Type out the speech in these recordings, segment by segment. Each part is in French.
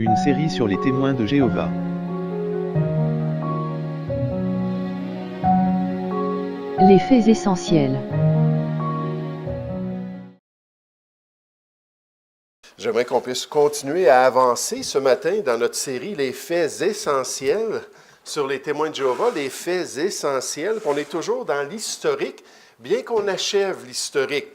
Une série sur les témoins de Jéhovah. Les faits essentiels. J'aimerais qu'on puisse continuer à avancer ce matin dans notre série Les faits essentiels sur les témoins de Jéhovah, les faits essentiels. On est toujours dans l'historique, bien qu'on achève l'historique.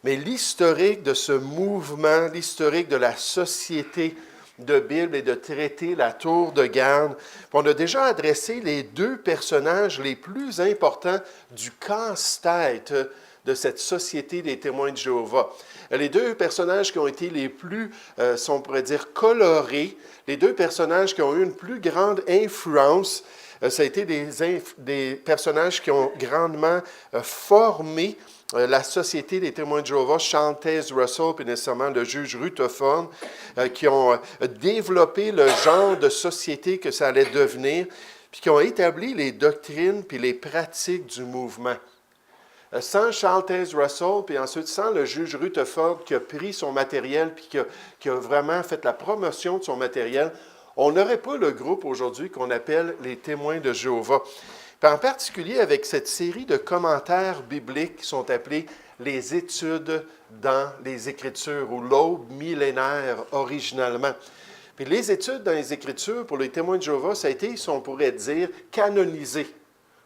Mais l'historique de ce mouvement, l'historique de la société de Bible et de traiter la tour de garde. On a déjà adressé les deux personnages les plus importants du casse-tête de cette société des témoins de Jéhovah. Les deux personnages qui ont été les plus, on pourrait dire, colorés, les deux personnages qui ont eu une plus grande influence, ça a été des personnages qui ont grandement formé la Société des témoins de Jéhovah, Charles Taze Russell, puis nécessairement le juge Rutherford, qui ont développé le genre de société que ça allait devenir, puis qui ont établi les doctrines puis les pratiques du mouvement. Sans Charles Taze Russell, puis ensuite sans le juge Rutherford qui a pris son matériel puis qui a vraiment fait la promotion de son matériel, on n'aurait pas le groupe aujourd'hui qu'on appelle les témoins de Jéhovah. Puis en particulier avec cette série de commentaires bibliques qui sont appelés les études dans les Écritures ou l'aube millénaire originalement. Puis les études dans les Écritures pour les témoins de Jéhovah, ça a été, si on pourrait dire, canonisé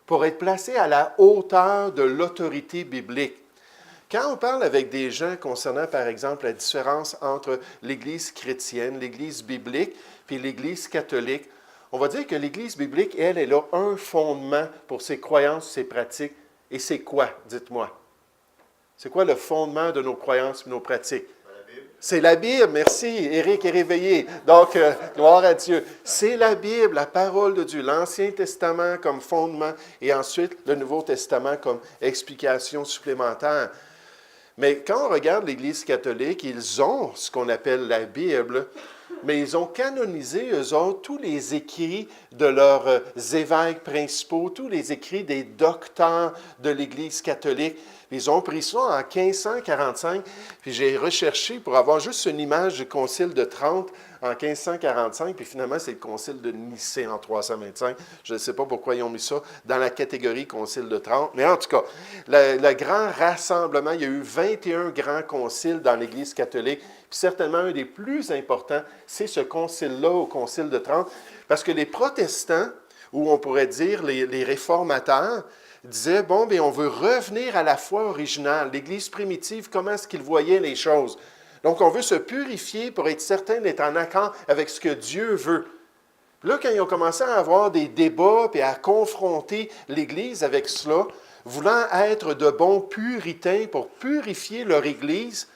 pour être placé à la hauteur de l'autorité biblique. Quand on parle avec des gens concernant, par exemple, la différence entre l'Église chrétienne, l'Église biblique, puis l'Église catholique, on va dire que l'Église biblique, elle a un fondement pour ses croyances, ses pratiques. Et c'est quoi, dites-moi? C'est quoi le fondement de nos croyances et nos pratiques? C'est la Bible, merci. Éric est réveillé. Donc, gloire à Dieu. C'est la Bible, la parole de Dieu, l'Ancien Testament comme fondement et ensuite le Nouveau Testament comme explication supplémentaire. Mais quand on regarde l'Église catholique, ils ont ce qu'on appelle la Bible, mais ils ont canonisé, eux autres, tous les écrits de leurs évêques principaux, tous les écrits des docteurs de l'Église catholique. Ils ont pris ça en 1545, puis j'ai recherché pour avoir juste une image du Concile de Trente en 1545, puis finalement, c'est le Concile de Nicée en 325. Je ne sais pas pourquoi ils ont mis ça dans la catégorie Concile de Trente, mais en tout cas, le grand rassemblement, il y a eu 21 grands conciles dans l'Église catholique, puis certainement un des plus importants, c'est ce concile-là au Concile de Trente, parce que les protestants, ou on pourrait dire les réformateurs, disaient, bon, bien, on veut revenir à la foi originale, l'Église primitive, comment est-ce qu'ils voyaient les choses. Donc, on veut se purifier pour être certain d'être en accord avec ce que Dieu veut. Puis là, quand ils ont commencé à avoir des débats et à confronter l'Église avec cela, voulant être de bons puritains pour purifier leur Église,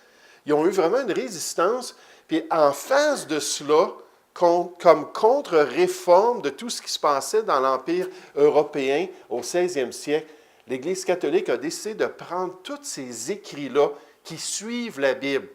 ils ont eu vraiment une résistance. Puis en face de cela, comme contre-réforme de tout ce qui se passait dans l'Empire européen au 16e siècle, l'Église catholique a décidé de prendre tous ces écrits-là qui suivent la Bible.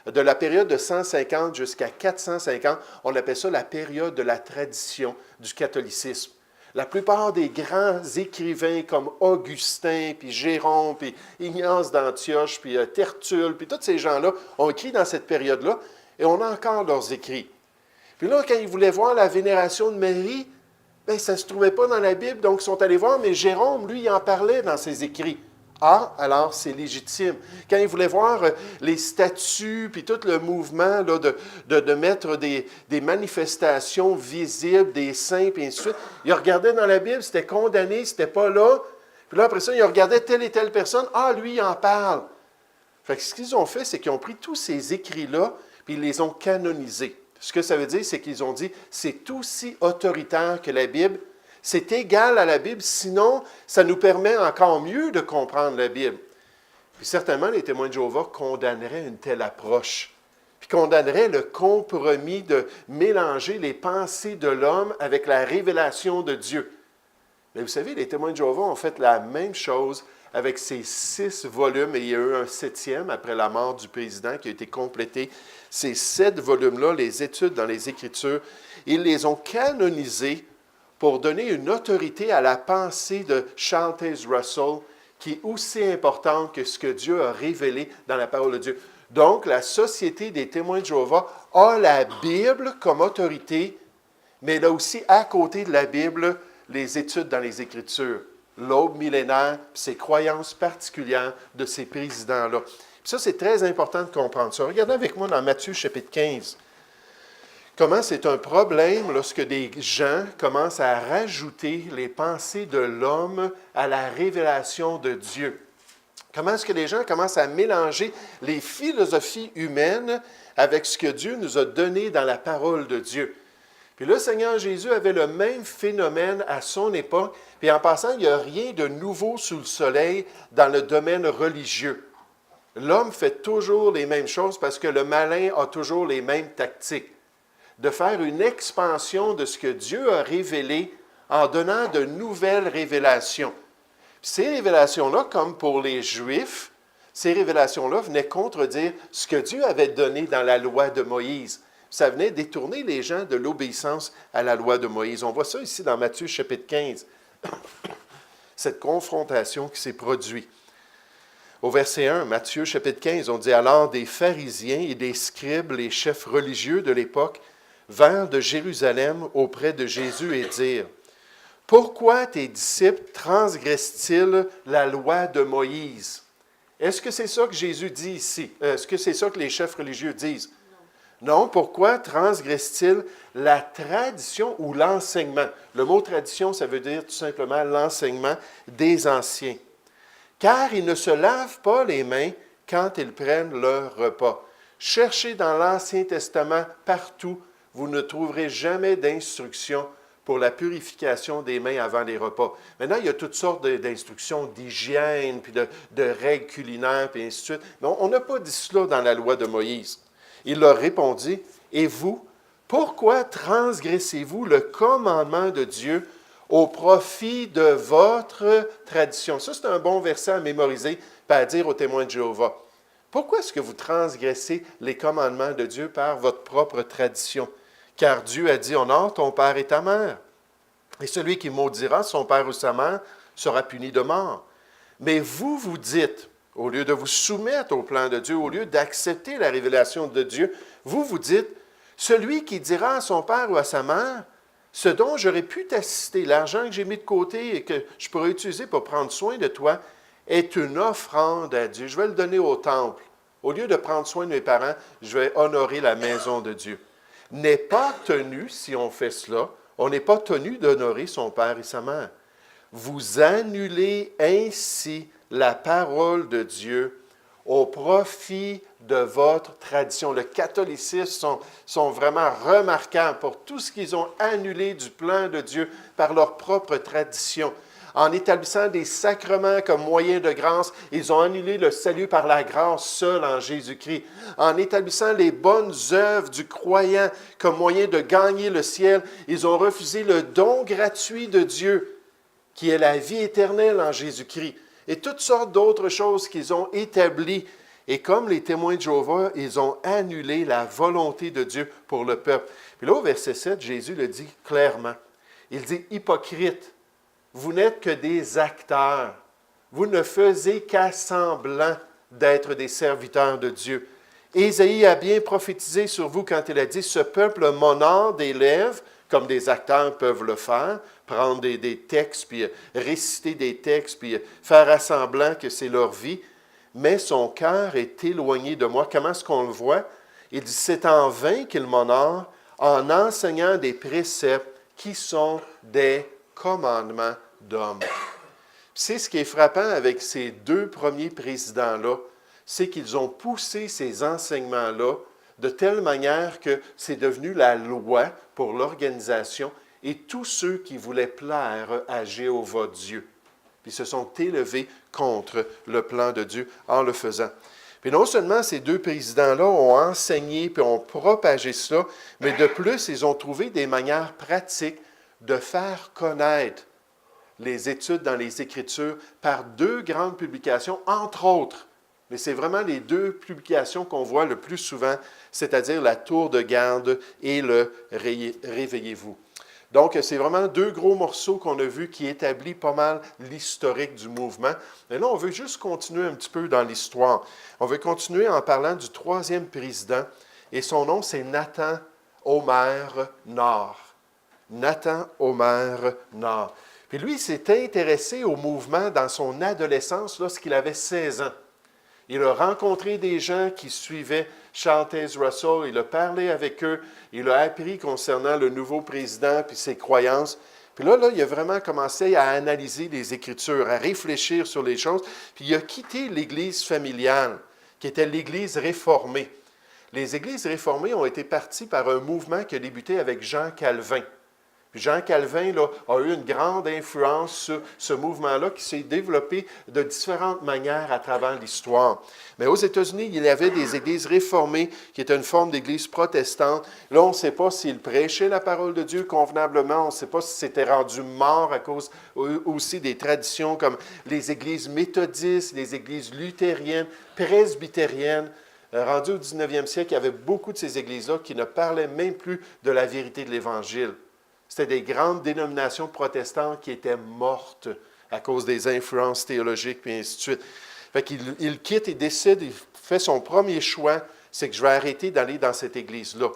De la période de 150 jusqu'à 450, on appelle ça la période de la tradition du catholicisme. La plupart des grands écrivains comme Augustin, puis Jérôme, puis Ignace d'Antioche, puis Tertulle, puis tous ces gens-là ont écrit dans cette période-là, et on a encore leurs écrits. Puis là, quand ils voulaient voir la vénération de Marie, bien, ça ne se trouvait pas dans la Bible, donc ils sont allés voir, mais Jérôme, lui, il en parlait dans ses écrits. Ah, alors c'est légitime. Quand ils voulaient voir les statues, puis tout le mouvement là, de mettre des manifestations visibles, des saints, puis ainsi de suite, ils regardaient dans la Bible, c'était condamné, c'était pas là. Puis là, après ça, ils regardaient telle et telle personne, ah, lui, il en parle. Fait que ce qu'ils ont fait, c'est qu'ils ont pris tous ces écrits-là, puis ils les ont canonisés. Ce que ça veut dire, c'est qu'ils ont dit, c'est aussi autoritaire que la Bible, c'est égal à la Bible, sinon, ça nous permet encore mieux de comprendre la Bible. Puis certainement, les témoins de Jéhovah condamneraient une telle approche, puis condamneraient le compromis de mélanger les pensées de l'homme avec la révélation de Dieu. Mais vous savez, les témoins de Jéhovah ont fait la même chose avec ces 6 volumes, et il y a eu un 7e après la mort du président qui a été complété. Ces 7 volumes-là, les études dans les Écritures, ils les ont canonisés pour donner une autorité à la pensée de Charles Taze Russell, qui est aussi importante que ce que Dieu a révélé dans la parole de Dieu. Donc, la Société des témoins de Jéhovah a la Bible comme autorité, mais elle a aussi, à côté de la Bible, les études dans les Écritures, l'aube millénaire, puis ses croyances particulières de ces présidents-là. Puis ça, c'est très important de comprendre ça. Regardez avec moi dans Matthieu chapitre 15. Comment c'est un problème lorsque des gens commencent à rajouter les pensées de l'homme à la révélation de Dieu. Comment est-ce que les gens commencent à mélanger les philosophies humaines avec ce que Dieu nous a donné dans la parole de Dieu. Puis le Seigneur Jésus avait le même phénomène à son époque. Puis en passant, il n'y a rien de nouveau sous le soleil dans le domaine religieux. L'homme fait toujours les mêmes choses parce que le malin a toujours les mêmes tactiques. De faire une expansion de ce que Dieu a révélé en donnant de nouvelles révélations. Ces révélations-là, comme pour les Juifs, ces révélations-là venaient contredire ce que Dieu avait donné dans la loi de Moïse. Ça venait détourner les gens de l'obéissance à la loi de Moïse. On voit ça ici dans Matthieu chapitre 15. Cette confrontation qui s'est produite. Au verset 1, Matthieu chapitre 15, on dit « Alors des pharisiens et des scribes, les chefs religieux de l'époque, vinrent de Jérusalem auprès de Jésus et dirent, « Pourquoi tes disciples transgressent-ils la loi de Moïse? » Est-ce que c'est ça que Jésus dit ici? Est-ce que c'est ça que les chefs religieux disent? Non, pourquoi transgressent-ils la tradition ou l'enseignement? Le mot tradition, ça veut dire tout simplement l'enseignement des anciens. Car ils ne se lavent pas les mains quand ils prennent leur repas. Cherchez dans l'Ancien Testament partout, vous ne trouverez jamais d'instruction pour la purification des mains avant les repas. Maintenant, il y a toutes sortes d'instructions d'hygiène, puis de règles culinaires, puis ainsi de suite. Mais on n'a pas dit cela dans la loi de Moïse. Il leur répondit, « Et vous, pourquoi transgressez-vous le commandement de Dieu au profit de votre tradition? » Ça, c'est un bon verset à mémoriser, puis à dire aux témoins de Jéhovah. Pourquoi est-ce que vous transgressez les commandements de Dieu par votre propre tradition? Car Dieu a dit, « Honore ton père et ta mère. » Et celui qui maudira son père ou sa mère sera puni de mort. Mais vous, vous dites, au lieu de vous soumettre au plan de Dieu, au lieu d'accepter la révélation de Dieu, vous, vous dites, « Celui qui dira à son père ou à sa mère, ce dont j'aurais pu t'assister, l'argent que j'ai mis de côté et que je pourrais utiliser pour prendre soin de toi, est une offrande à Dieu. Je vais le donner au temple. Au lieu de prendre soin de mes parents, je vais honorer la maison de Dieu. » N'est pas tenu, si on fait cela, on n'est pas tenu d'honorer son père et sa mère. Vous annulez ainsi la parole de Dieu au profit de votre tradition. Le catholicisme sont vraiment remarquables pour tout ce qu'ils ont annulé du plan de Dieu par leur propre tradition. En établissant des sacrements comme moyen de grâce, ils ont annulé le salut par la grâce seule en Jésus-Christ. En établissant les bonnes œuvres du croyant comme moyen de gagner le ciel, ils ont refusé le don gratuit de Dieu, qui est la vie éternelle en Jésus-Christ. Et toutes sortes d'autres choses qu'ils ont établies. Et comme les témoins de Jéhovah, ils ont annulé la volonté de Dieu pour le peuple. Puis là, au verset 7, Jésus le dit clairement. Il dit, « Hypocrite, vous n'êtes que des acteurs. Vous ne faisiez qu'à semblant d'être des serviteurs de Dieu. » Ésaïe a bien prophétisé sur vous quand il a dit, « Ce peuple m'honore des lèvres, comme des acteurs peuvent le faire, prendre des textes, puis réciter des textes, puis faire à semblant que c'est leur vie, mais son cœur est éloigné de moi. » Comment est-ce qu'on le voit? Il dit, « C'est en vain qu'il m'honore, en enseignant des préceptes qui sont des commandements d'hommes. » C'est ce qui est frappant avec ces deux premiers présidents-là, c'est qu'ils ont poussé ces enseignements-là de telle manière que c'est devenu la loi pour l'organisation et tous ceux qui voulaient plaire à Jéhovah Dieu. Puis se sont élevés contre le plan de Dieu en le faisant. Puis non seulement ces deux présidents-là ont enseigné puis ont propagé cela, mais de plus, ils ont trouvé des manières pratiques de faire connaître les études dans les Écritures par deux grandes publications, entre autres. Mais c'est vraiment les deux publications qu'on voit le plus souvent, c'est-à-dire la Tour de garde et le Réveillez-vous. Donc, c'est vraiment deux gros morceaux qu'on a vus qui établissent pas mal l'historique du mouvement. Mais là, on veut juste continuer un petit peu dans l'histoire. On veut continuer en parlant du troisième président, et son nom, c'est Nathan Omer Nord. Nathan Omer Nord. Puis lui, il s'est intéressé au mouvement dans son adolescence lorsqu'il avait 16 ans. Il a rencontré des gens qui suivaient Charles Taze Russell, il a parlé avec eux, il a appris concernant le nouveau président puis ses croyances. Puis là, il a vraiment commencé à analyser les Écritures, à réfléchir sur les choses. Puis il a quitté l'Église familiale, qui était l'Église réformée. Les Églises réformées ont été parties par un mouvement qui a débuté avec Jean Calvin. Jean Calvin là, a eu une grande influence sur ce mouvement-là qui s'est développé de différentes manières à travers l'histoire. Mais aux États-Unis, il y avait des églises réformées qui étaient une forme d'église protestante. Là, on ne sait pas s'ils prêchaient la parole de Dieu convenablement, on ne sait pas si c'était rendu mort à cause aussi des traditions comme les églises méthodistes, les églises luthériennes, presbytériennes. Rendu au 19e siècle, il y avait beaucoup de ces églises-là qui ne parlaient même plus de la vérité de l'Évangile. C'était des grandes dénominations protestantes qui étaient mortes à cause des influences théologiques, puis ainsi de suite. Fait qu'il quitte et décide, il fait son premier choix, c'est que je vais arrêter d'aller dans cette église-là.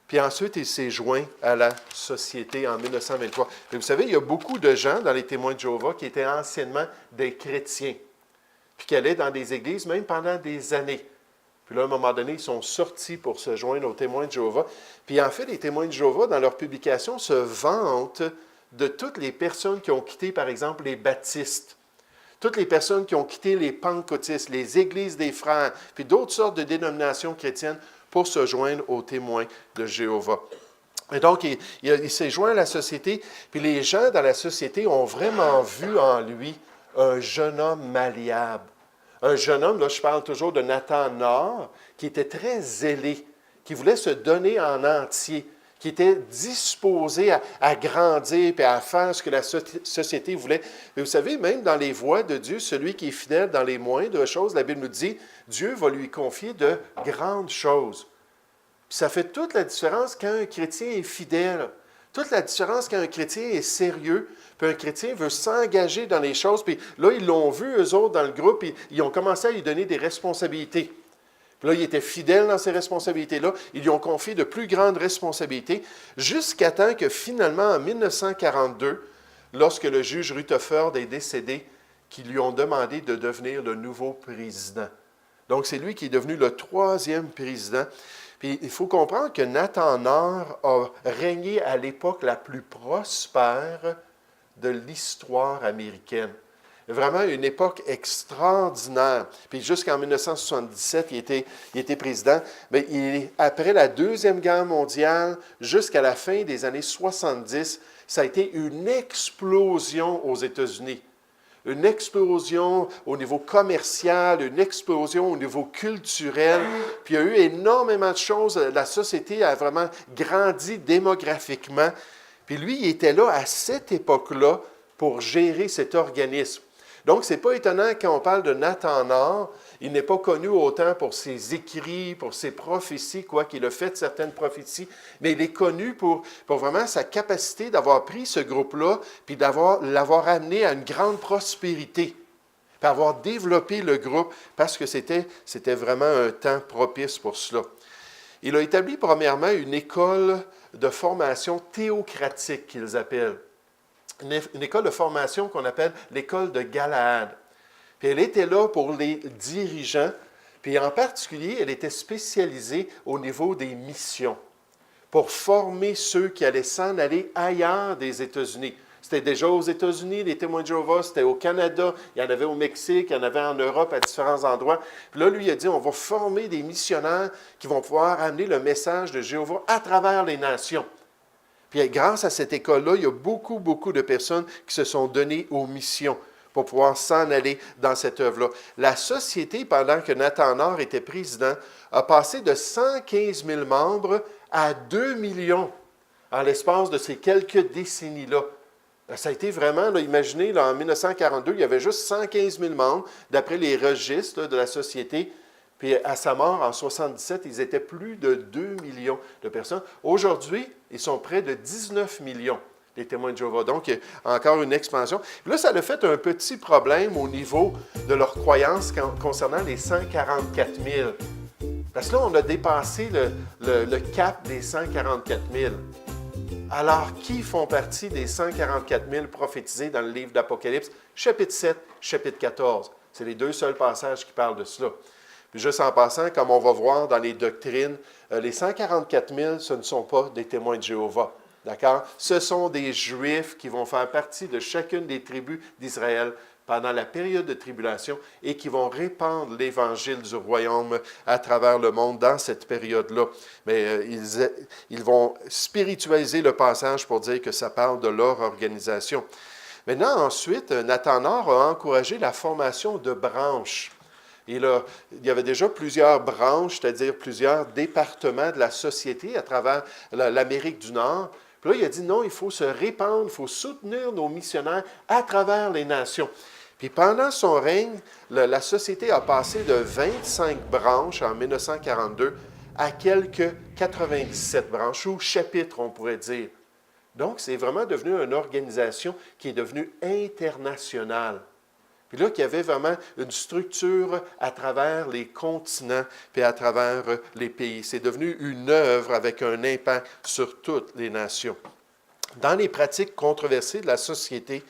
Puis ensuite, il s'est joint à la Société en 1923. Et vous savez, il y a beaucoup de gens dans les témoins de Jéhovah qui étaient anciennement des chrétiens, puis qui allaient dans des églises même pendant des années. Puis là, à un moment donné, ils sont sortis pour se joindre aux témoins de Jéhovah. Puis en fait, les témoins de Jéhovah, dans leurs publications, se vantent de toutes les personnes qui ont quitté, par exemple, les baptistes, toutes les personnes qui ont quitté les pentecôtistes, les églises des frères, puis d'autres sortes de dénominations chrétiennes pour se joindre aux témoins de Jéhovah. Et donc, il s'est joint à la société, puis les gens dans la société ont vraiment vu en lui un jeune homme malléable. Un jeune homme, là, je parle toujours de Nathan Nord, qui était très zélé, qui voulait se donner en entier, qui était disposé à grandir et à faire ce que la société voulait. Mais vous savez, même dans les voies de Dieu, celui qui est fidèle dans les moindres choses, la Bible nous dit, Dieu va lui confier de grandes choses. Puis ça fait toute la différence quand un chrétien est fidèle. Toute la différence quand un chrétien est sérieux, puis un chrétien veut s'engager dans les choses. Puis là, ils l'ont vu, eux autres, dans le groupe, puis ils ont commencé à lui donner des responsabilités. Puis là, il était fidèle dans ces responsabilités-là. Ils lui ont confié de plus grandes responsabilités, jusqu'à temps que finalement, en 1942, lorsque le juge Rutherford est décédé, qu'ils lui ont demandé de devenir le nouveau président. Donc, c'est lui qui est devenu le troisième président. Puis, il faut comprendre que Nathan Nord a régné à l'époque la plus prospère de l'histoire américaine. Vraiment une époque extraordinaire. Puis jusqu'en 1977, il était président. Mais après la Deuxième Guerre mondiale, jusqu'à la fin des années 70, ça a été une explosion aux États-Unis. Une explosion au niveau commercial, une explosion au niveau culturel. Puis il y a eu énormément de choses. La société a vraiment grandi démographiquement. Puis lui, il était là à cette époque-là pour gérer cet organisme. Donc, ce n'est pas étonnant quand on parle de Nathan Nord, il n'est pas connu autant pour ses écrits, pour ses prophéties, quoiqu'il a fait certaines prophéties, mais il est connu pour vraiment sa capacité d'avoir pris ce groupe-là, puis l'avoir amené à une grande prospérité, puis avoir développé le groupe, parce que c'était vraiment un temps propice pour cela. Il a établi premièrement une école de formation théocratique qu'ils appellent. Une école de formation qu'on appelle l'école de Galaad. Puis elle était là pour les dirigeants, puis en particulier, elle était spécialisée au niveau des missions, pour former ceux qui allaient s'en aller ailleurs des États-Unis. C'était déjà aux États-Unis, les témoins de Jéhovah, c'était au Canada, il y en avait au Mexique, il y en avait en Europe à différents endroits. Puis là, lui, il a dit, on va former des missionnaires qui vont pouvoir amener le message de Jéhovah à travers les nations. Puis grâce à cette école-là, il y a beaucoup, beaucoup de personnes qui se sont données aux missions pour pouvoir s'en aller dans cette œuvre-là. La société, pendant que Nathan Nord était président, a passé de 115 000 membres à 2 millions en l'espace de ces quelques décennies-là. Ça a été vraiment, là, imaginez, là, en 1942, il y avait juste 115 000 membres, d'après les registres là, de la société. Puis à sa mort, en 77, ils étaient plus de 2 millions de personnes. Aujourd'hui, ils sont près de 19 millions, les témoins de Jéhovah. Donc, il y a encore une expansion. Puis là, ça a fait un petit problème au niveau de leur croyance concernant les 144 000. Parce que là, on a dépassé le cap des 144 000. Alors, qui font partie des 144 000 prophétisés dans le livre d'Apocalypse, chapitre 7, chapitre 14? C'est les deux seuls passages qui parlent de cela. Puis juste en passant, comme on va voir dans les doctrines, les 144 000, ce ne sont pas des témoins de Jéhovah. D'accord? Ce sont des Juifs qui vont faire partie de chacune des tribus d'Israël pendant la période de tribulation et qui vont répandre l'Évangile du royaume à travers le monde dans cette période-là. Mais ils vont spiritualiser le passage pour dire que ça parle de leur organisation. Maintenant, ensuite, Nathan Nord a encouragé la formation de branches. Et là, il y avait déjà plusieurs branches, c'est-à-dire plusieurs départements de la société à travers l'Amérique du Nord. Puis là, il a dit non, il faut se répandre, il faut soutenir nos missionnaires à travers les nations. Puis pendant son règne, la société a passé de 25 branches en 1942 à quelques 97 branches, ou chapitres, on pourrait dire. Donc, c'est vraiment devenu une organisation qui est devenue internationale. Puis là, qu'il y avait vraiment une structure à travers les continents puis à travers les pays. C'est devenu une œuvre avec un impact sur toutes les nations. Dans les pratiques controversées de la société,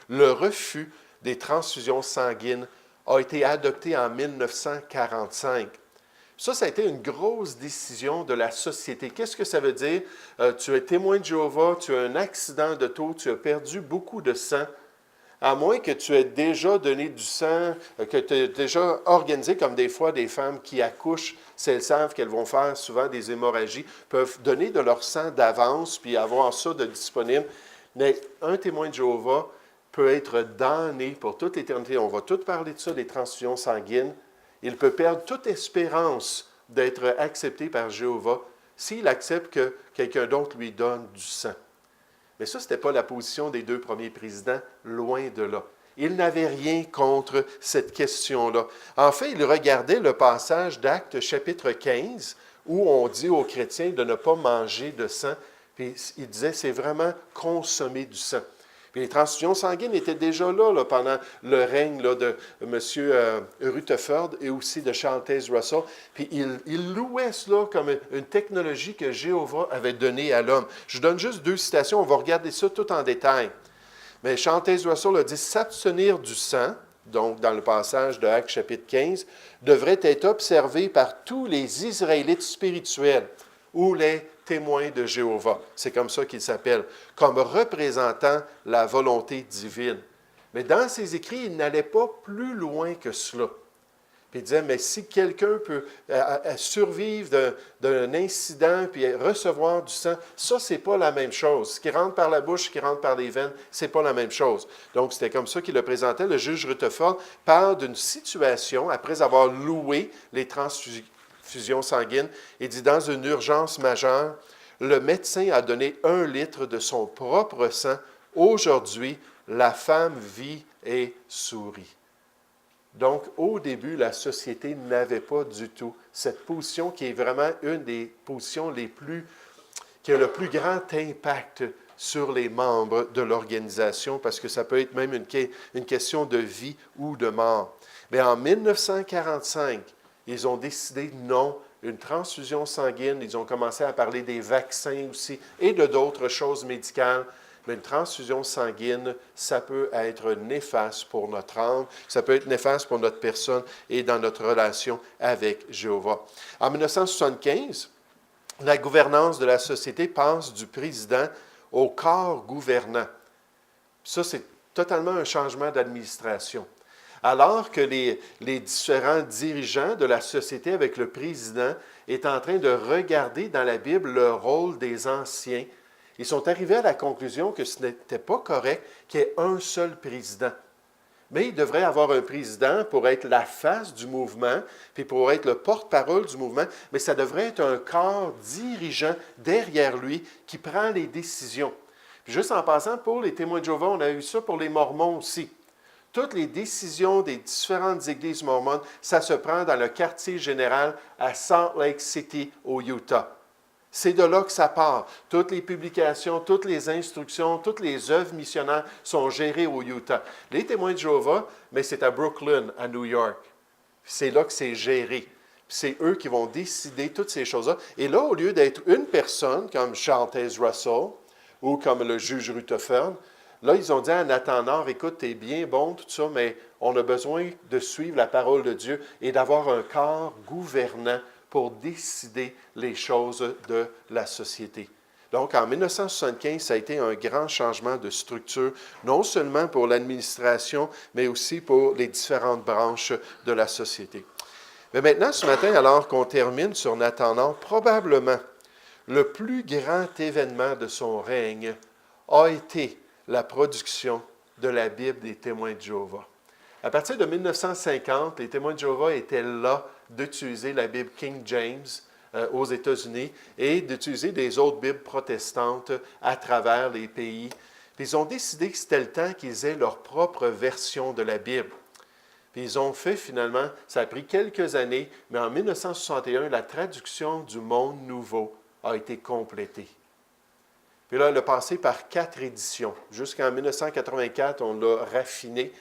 le refus des transfusions sanguines a été adopté en 1945. Ça a été une grosse décision de la société. Qu'est-ce que ça veut dire? Tu es témoin de Jéhovah, tu as un accident d'auto, tu as perdu beaucoup de sang. À moins que tu aies déjà donné du sang, que tu aies déjà organisé, comme des fois des femmes qui accouchent, si elles savent qu'elles vont faire souvent des hémorragies, peuvent donner de leur sang d'avance puis avoir ça de disponible. Mais un témoin de Jéhovah peut être damné pour toute l'éternité. On va tout parler de ça, des transfusions sanguines. Il peut perdre toute espérance d'être accepté par Jéhovah s'il accepte que quelqu'un d'autre lui donne du sang. Mais ça, ce n'était pas la position des deux premiers présidents, loin de là. Ils n'avaient rien contre cette question-là. En fait, ils regardaient le passage d'Actes chapitre 15, où on dit aux chrétiens de ne pas manger de sang, puis ils disaient, c'est vraiment consommer du sang. Puis les transfusions sanguines étaient déjà là pendant le règne de M. Rutherford et aussi de Charles Taze Russell. Puis ils louaient cela comme une technologie que Jéhovah avait donnée à l'homme. Je vous donne juste deux citations, on va regarder ça tout en détail. Mais Charles Taze Russell a dit « S'abstenir du sang », donc dans le passage de Actes chapitre 15, devrait être observé par tous les Israélites spirituels ou les témoins de Jéhovah. C'est comme ça qu'il s'appelle, comme représentant la volonté divine. Mais dans ses écrits, il n'allait pas plus loin que cela. Puis il disait, mais si quelqu'un peut survivre d'un incident puis recevoir du sang, ça, c'est pas la même chose. Ce qui rentre par la bouche, ce qui rentre par les veines, c'est pas la même chose. Donc, c'était comme ça qu'il le présentait. Le juge Rutherford parle d'une situation, après avoir loué les transfusions sanguines, il dit, dans une urgence majeure, le médecin a donné 1 litre de son propre sang. Aujourd'hui, la femme vit et sourit. Donc, au début, la société n'avait pas du tout cette position qui est vraiment une des positions qui a le plus grand impact sur les membres de l'organisation, parce que ça peut être même une question de vie ou de mort. Mais en 1945, ils ont décidé non, une transfusion sanguine, ils ont commencé à parler des vaccins aussi et de d'autres choses médicales. Mais une transfusion sanguine, ça peut être néfaste pour notre âme, ça peut être néfaste pour notre personne et dans notre relation avec Jéhovah. En 1975, la gouvernance de la société passe du président au corps gouvernant. Ça, c'est totalement un changement d'administration. Alors que les différents dirigeants de la société avec le président est en train de regarder dans la Bible le rôle des anciens, ils sont arrivés à la conclusion que ce n'était pas correct qu'il y ait un seul président. Mais il devrait y avoir un président pour être la face du mouvement, puis pour être le porte-parole du mouvement, mais ça devrait être un corps dirigeant derrière lui qui prend les décisions. Puis juste en passant, pour les témoins de Jéhovah, on a eu ça pour les Mormons aussi. Toutes les décisions des différentes églises mormones, ça se prend dans le quartier général à Salt Lake City, au Utah. C'est de là que ça part. Toutes les publications, toutes les instructions, toutes les œuvres missionnaires sont gérées au Utah. Les témoins de Jéhovah, mais c'est à Brooklyn, à New York. C'est là que c'est géré. C'est eux qui vont décider toutes ces choses-là. Et là, au lieu d'être une personne comme Charles Russell ou comme le juge Rutherford, là, ils ont dit à Nathan Nord, écoute, t'es bien bon, tout ça, mais on a besoin de suivre la parole de Dieu et d'avoir un corps gouvernant pour décider les choses de la société. Donc, en 1975, ça a été un grand changement de structure, non seulement pour l'administration, mais aussi pour les différentes branches de la société. Mais maintenant, ce matin, alors qu'on termine sur Nathan Nord, probablement le plus grand événement de son règne a été la production de la Bible des témoins de Jéhovah. À partir de 1950, les témoins de Jéhovah étaient là d'utiliser la Bible King James aux États-Unis et d'utiliser des autres Bibles protestantes à travers les pays. Puis ils ont décidé que c'était le temps qu'ils aient leur propre version de la Bible. Puis ils ont fait finalement, ça a pris quelques années, mais en 1961, la traduction du Monde Nouveau a été complétée. Puis là, elle a passé par 4 éditions. Jusqu'en 1984, on l'a raffiné.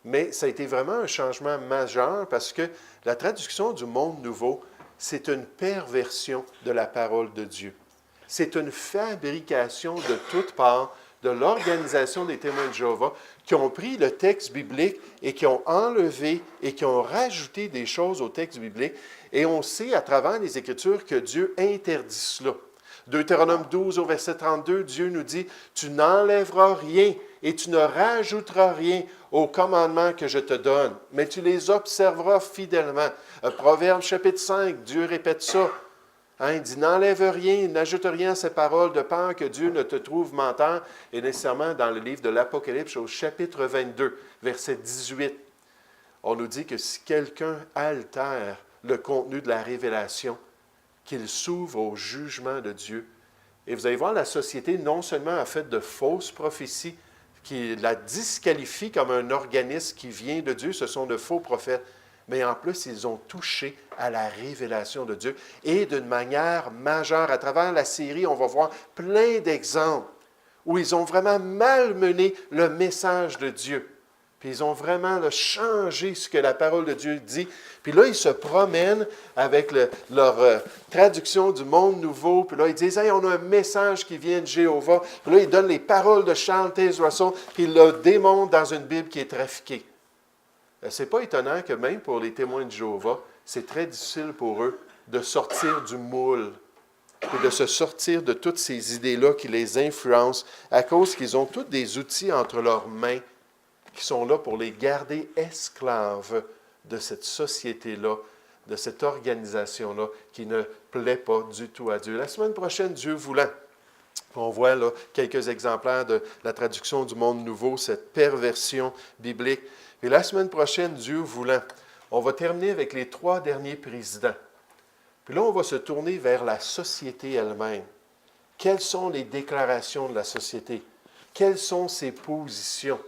Mais ça a été vraiment un changement majeur parce que la traduction du Monde Nouveau, c'est une perversion de la parole de Dieu. C'est une fabrication de toutes parts de l'organisation des témoins de Jéhovah qui ont pris le texte biblique et qui ont enlevé et qui ont rajouté des choses au texte biblique. Et on sait à travers les Écritures que Dieu interdit cela. Deutéronome 12 au verset 32, Dieu nous dit, « Tu n'enlèveras rien et tu ne rajouteras rien aux commandements que je te donne, mais tu les observeras fidèlement. » Proverbe chapitre 5, Dieu répète ça. Il dit, « N'enlève rien, n'ajoute rien à ces paroles de peur que Dieu ne te trouve menteur. » Et nécessairement dans le livre de l'Apocalypse au chapitre 22, verset 18, on nous dit que si quelqu'un altère le contenu de la révélation, qu'il s'ouvre au jugement de Dieu. Et vous allez voir, la société non seulement a fait de fausses prophéties, qui la disqualifient comme un organisme qui vient de Dieu, ce sont de faux prophètes, mais en plus, ils ont touché à la révélation de Dieu. Et d'une manière majeure, à travers la série, on va voir plein d'exemples où ils ont vraiment malmené le message de Dieu. Puis ils ont vraiment changé ce que la parole de Dieu dit. Puis là, ils se promènent avec leur traduction du Monde Nouveau. Puis là, ils disent, « Hey, on a un message qui vient de Jéhovah. » Puis là, ils donnent les paroles de Charles Russell, puis ils le démontent dans une Bible qui est trafiquée. Ce n'est pas étonnant que même pour les témoins de Jéhovah, c'est très difficile pour eux de sortir du moule et de se sortir de toutes ces idées-là qui les influencent à cause qu'ils ont tous des outils entre leurs mains qui sont là pour les garder esclaves de cette société-là, de cette organisation-là qui ne plaît pas du tout à Dieu. La semaine prochaine, Dieu voulant, on voit là quelques exemplaires de la traduction du Monde Nouveau, cette perversion biblique. Et la semaine prochaine, Dieu voulant, on va terminer avec les 3 derniers présidents. Puis là, on va se tourner vers la société elle-même. Quelles sont les déclarations de la société? Quelles sont ses positions?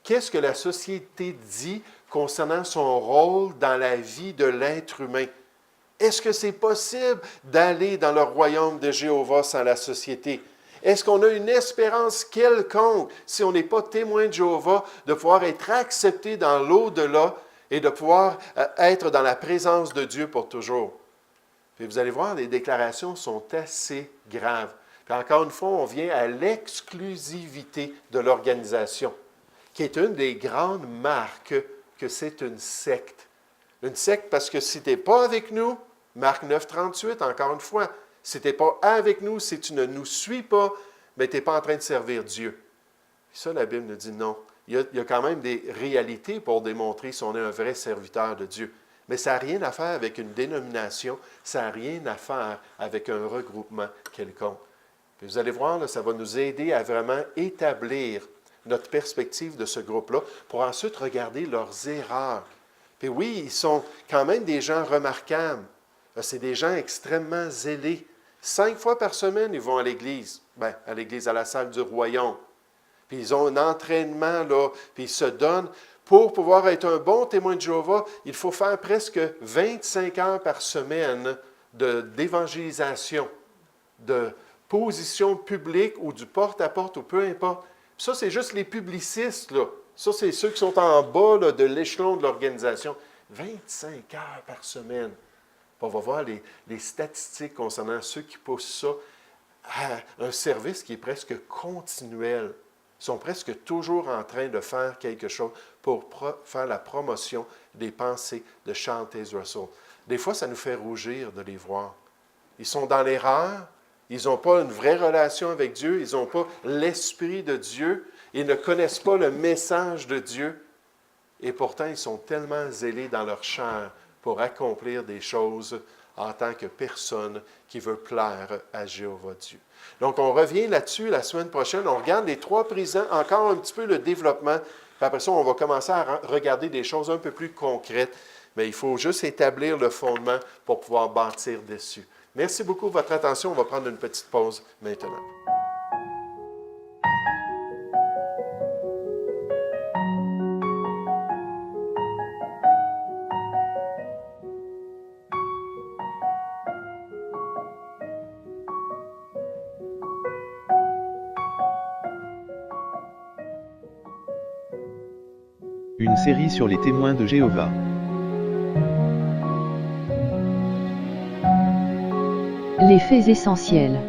Qu'est-ce que la société dit concernant son rôle dans la vie de l'être humain? Est-ce que c'est possible d'aller dans le royaume de Jéhovah sans la société? Est-ce qu'on a une espérance quelconque, si on n'est pas témoin de Jéhovah, de pouvoir être accepté dans l'au-delà et de pouvoir être dans la présence de Dieu pour toujours? Puis vous allez voir, les déclarations sont assez graves. Puis encore une fois, on vient à l'exclusivité de l'organisation, qui est une des grandes marques que c'est une secte. Une secte parce que si tu n'es pas avec nous, Marc 9, 38, encore une fois, si tu n'es pas avec nous, si tu ne nous suis pas, mais tu n'es pas en train de servir Dieu. Puis ça, la Bible nous dit non. Il y a quand même des réalités pour démontrer si on est un vrai serviteur de Dieu. Mais ça n'a rien à faire avec une dénomination, ça n'a rien à faire avec un regroupement quelconque. Puis vous allez voir, là, ça va nous aider à vraiment établir notre perspective de ce groupe-là, pour ensuite regarder leurs erreurs. Puis oui, ils sont quand même des gens remarquables. C'est des gens extrêmement zélés. 5 fois par semaine, ils vont à l'église. Bien, à l'église, à la salle du royaume. Puis ils ont un entraînement, là, puis ils se donnent Pour pouvoir être un bon témoin de Jéhovah, il faut faire presque 25 heures par semaine d'évangélisation, de position publique ou du porte-à-porte ou peu importe. Ça, c'est juste les publicistes, là. Ça, c'est ceux qui sont en bas là, de l'échelon de l'organisation. 25 heures par semaine. On va voir les statistiques concernant ceux qui poussent ça à un service qui est presque continuel. Ils sont presque toujours en train de faire quelque chose pour faire la promotion des pensées de Charles Taze Russell. Des fois, ça nous fait rougir de les voir. Ils sont dans l'erreur, ils n'ont pas une vraie relation avec Dieu, ils n'ont pas l'Esprit de Dieu, ils ne connaissent pas le message de Dieu, et pourtant, ils sont tellement zélés dans leur chair pour accomplir des choses en tant que personne qui veut plaire à Jéhovah Dieu. Donc, on revient là-dessus la semaine prochaine. On regarde les 3 prisons, encore un petit peu le développement. Puis après ça, on va commencer à regarder des choses un peu plus concrètes. Mais il faut juste établir le fondement pour pouvoir bâtir dessus. Merci beaucoup de votre attention. On va prendre une petite pause maintenant. Une série sur les témoins de Jéhovah. Les faits essentiels.